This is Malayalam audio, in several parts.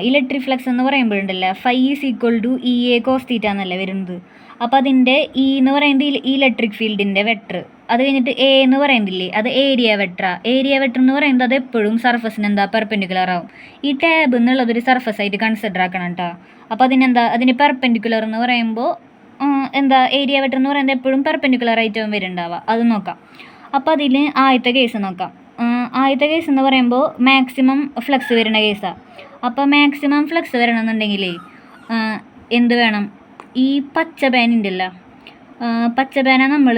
ഇലക്ട്രിക് ഫ്ലക്സ് എന്ന് പറയുമ്പോഴുണ്ടല്ലോ phi is equal to E A cos theta എന്നല്ലേ വരുന്നത്. അപ്പോൾ അതിൻ്റെ ഇ എന്ന് പറയുന്നത് ഇലക്ട്രിക് ഫീൽഡിൻ്റെ വെക്ടർ, അത് കഴിഞ്ഞിട്ട് എ എന്ന് പറയുന്നില്ലേ അത് ഏരിയ വെക്ടർ എന്ന് പറയുന്നത് അത് എപ്പോഴും സർഫസിന് എന്താ പെർപെൻഡിക്കുലർ ആവും. ഈ ടാബ് എന്നുള്ളതൊരു സർഫസ് ആയിട്ട് കൺസിഡർ ആക്കണം കേട്ടോ. അപ്പോൾ അതിന് പെർപെൻഡിക്കുലർ എന്ന് പറയുമ്പോൾ ഏരിയ വെക്ടർ എന്ന് പറയുന്നത് എപ്പോഴും പെർപെൻഡിക്കുലർ ആയിട്ടാവും വരുന്നുണ്ടാവുക. അത് നോക്കാം. അപ്പോൾ അതിൽ ആദ്യത്തെ കേസ് നോക്കാം. ആദ്യത്തെ കേസ് എന്ന് പറയുമ്പോൾ മാക്സിമം ഫ്ലക്സ് വരുന്ന കേസാണ്. അപ്പോൾ മാക്സിമം ഫ്ലക്സ് വരണമെന്നുണ്ടെങ്കിൽ എന്ത് വേണം? ഈ പച്ച പേന ഉണ്ടല്ലോ, പച്ച പേന നമ്മൾ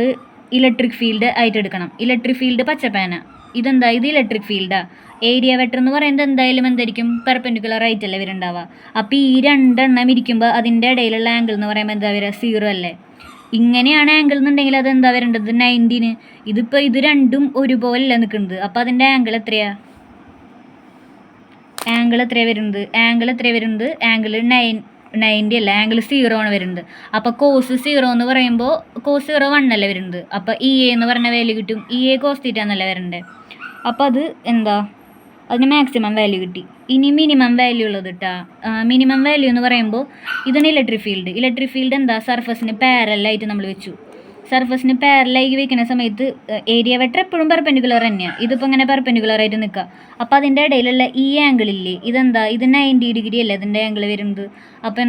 ഇലക്ട്രിക് ഫീൽഡ് ആയിട്ട് എടുക്കണം. ഇലക്ട്രിക് ഫീൽഡ് പച്ച പേന ഇത് ഇലക്ട്രിക് ഫീൽഡാണ്. ഏരിയ വെക്ടർ എന്ന് പറയുന്നത് എന്തായാലും എന്തായിരിക്കും പെർപെൻഡിക്കുലർ ആയിട്ടല്ലേ വരുന്നുണ്ടാവുക. അപ്പോൾ ഈ രണ്ടെണ്ണം ഇരിക്കുമ്പോൾ അതിൻ്റെ ഇടയിലുള്ള ആംഗിൾ എന്ന് പറയുമ്പോൾ എന്താ വരിക? 0 അല്ലേ. ഇങ്ങനെയാണ് ആംഗിൾ എന്നുണ്ടെങ്കിൽ അത് എന്താ വരേണ്ടത്? 90. ഇതിപ്പോൾ ഇത് രണ്ടും ഒരുപോലെയല്ല നിൽക്കുന്നത്. അപ്പോൾ അതിൻ്റെ ആംഗിൾ എത്രയാണ് വരുന്നത്? ആംഗിൾ 90 അല്ല, ആംഗിൾ 0 ആണ് വരുന്നത്. അപ്പോൾ കോസ് 0 എന്ന് പറയുമ്പോൾ കോസ് 0 1 അല്ലേ വരുന്നത്. അപ്പോൾ ഇ എ എന്ന് പറഞ്ഞ വാല്യൂ കിട്ടും. ഇ എ കോസ് തീറ്റ എന്നല്ലേ വരണ്ടേ. അപ്പോൾ അത് അതിന് മാക്സിമം വാല്യൂ കിട്ടി. ഇനി മിനിമം വാല്യൂ ഉള്ളത് കേട്ടോ. മിനിമം വാല്യൂ എന്ന് പറയുമ്പോൾ ഇതാണ് ഇലക്ട്രിക് ഫീൽഡ് സർഫസിന് പാരലായിട്ട് നമ്മൾ വെച്ചു. സർഫസിന് പാരലായി വെക്കുന്ന സമയത്ത് ഏരിയ വെക്ടർ എപ്പോഴും പെർപെൻഡിക്കുലർ തന്നെയാണ്. ഇതിപ്പോൾ ഇങ്ങനെ പെർപെൻഡിക്കുലർ ആയിട്ട് നിൽക്കുക. അപ്പോൾ അതിൻ്റെ ഇടയിലുള്ള ഈ ആംഗിൾ ഇല്ലേ, ഇത് 90 ഡിഗ്രി അല്ലേ അതിൻ്റെ ആംഗിൾ വരുന്നത്. അപ്പോൾ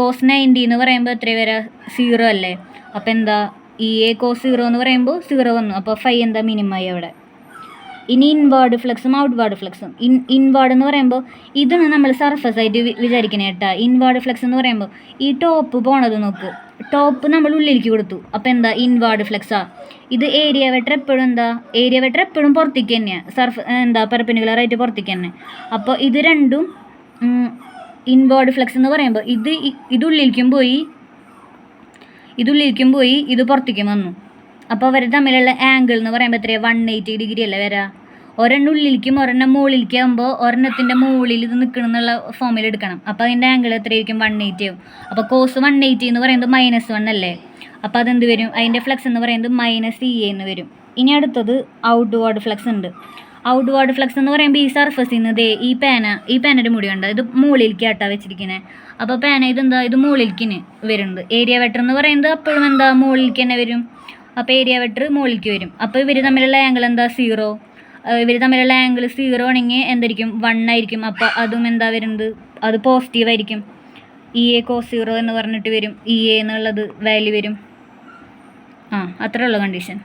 കോസ് 90 എന്ന് പറയുമ്പോൾ എത്ര വരെ? 0 അല്ലേ. അപ്പോൾ ഇ എ കോസ് 0 എന്ന് പറയുമ്പോൾ 0 വന്നു. അപ്പോൾ ഫൈ മിനിമമായി അവിടെ. ഇനി ഇൻവേർഡ് ഫ്ലക്സും ഔട്ട്വേർഡ് ഫ്ലക്സും. ഇൻവേർഡ് എന്ന് പറയുമ്പോൾ ഇതാണ് നമ്മൾ സർഫസ് ആയിട്ട് വിചാരിക്കണേ കേട്ടോ. ഇൻവേർഡ് ഫ്ലക്സ് എന്ന് പറയുമ്പോൾ ഈ ടോപ്പ് പോണത് നോക്ക്, ടോപ്പ് നമ്മൾ ഉള്ളിലേക്ക് കൊടുത്തു. അപ്പോൾ ഇൻവേർഡ് ഫ്ലക്സാ. ഇത് ഏരിയ വെക്ടർ എപ്പോഴും പുറത്തേക്ക് തന്നെയാണ്. പെർപെൻഡിക്കുലർ ആയിട്ട് പുറത്തേക്ക് തന്നെ. അപ്പോൾ ഇത് രണ്ടും ഇൻവേർഡ് ഫ്ലക്സ് എന്ന് പറയുമ്പോൾ ഇതുള്ളിലേക്കും പോയി ഇത് പുറത്തേക്കും വന്നു. അപ്പോൾ അവർ തമ്മിലുള്ള ആംഗിൾ എന്ന് പറയുമ്പോൾ എത്രയാണ്? 180 ഡിഗ്രി അല്ലേ വരാ. ഒരെണ്ണം ഉള്ളിലേക്കും ഒരെണ്ണം മുകളിലേക്കും ആകുമ്പോൾ ഒരെണ്ണത്തിൻ്റെ മുകളിൽ ഇത് നിൽക്കണം എന്നുള്ള ഫോമിൽ എടുക്കണം. അപ്പോൾ അതിൻ്റെ ആംഗിൾ എത്രയായിരിക്കും? 180 ആവും. അപ്പോൾ കോസ് 180 എന്ന് പറയുന്നത് -1 അല്ലേ. അപ്പോൾ അതെന്ത് വരും? അതിൻ്റെ ഫ്ലക്സ് എന്ന് പറയുന്നത് -ഇ എ എന്ന് വരും. ഇനി അടുത്തത് ഔട്ട്വേർഡ് ഫ്ലക്സ് ഉണ്ട്. ഔട്ട്വേർഡ് ഫ്ലക്സ് എന്ന് പറയുമ്പോൾ ഈ സർഫസിൽ നിന്ന് ഈ പേനയുടെ മുടി ഉണ്ട്, ഇത് മുകളിലേക്ക് ആട്ടാണ് വെച്ചിരിക്കുന്നത്. അപ്പോൾ പേന ഇത് മുകളിലേക്കിന് വരുന്നത്. ഏരിയ വെക്ടർ എന്ന് പറയുന്നത് അപ്പോഴും മുകളിലേക്ക് തന്നെ വരും. അപ്പോൾ ഏരിയ വെക്ടർ മുകളിലേക്ക് വരും. അപ്പോൾ ഇവർ തമ്മിലുള്ള ആംഗിൾ 0. ഇവർ തമ്മിലുള്ള ആംഗിൾ 0 ആണെങ്കിൽ എന്തായിരിക്കും? 1 ആയിരിക്കും. അപ്പോൾ അതും വരുന്നത്? അത് പോസിറ്റീവ് ആയിരിക്കും. ഇ എ കോസ് 0 എന്ന് പറഞ്ഞിട്ട് വരും. ഇ എ എന്നുള്ളത് വാല്യൂ വരും. അത്രേ ഉള്ളൂ കണ്ടീഷൻ.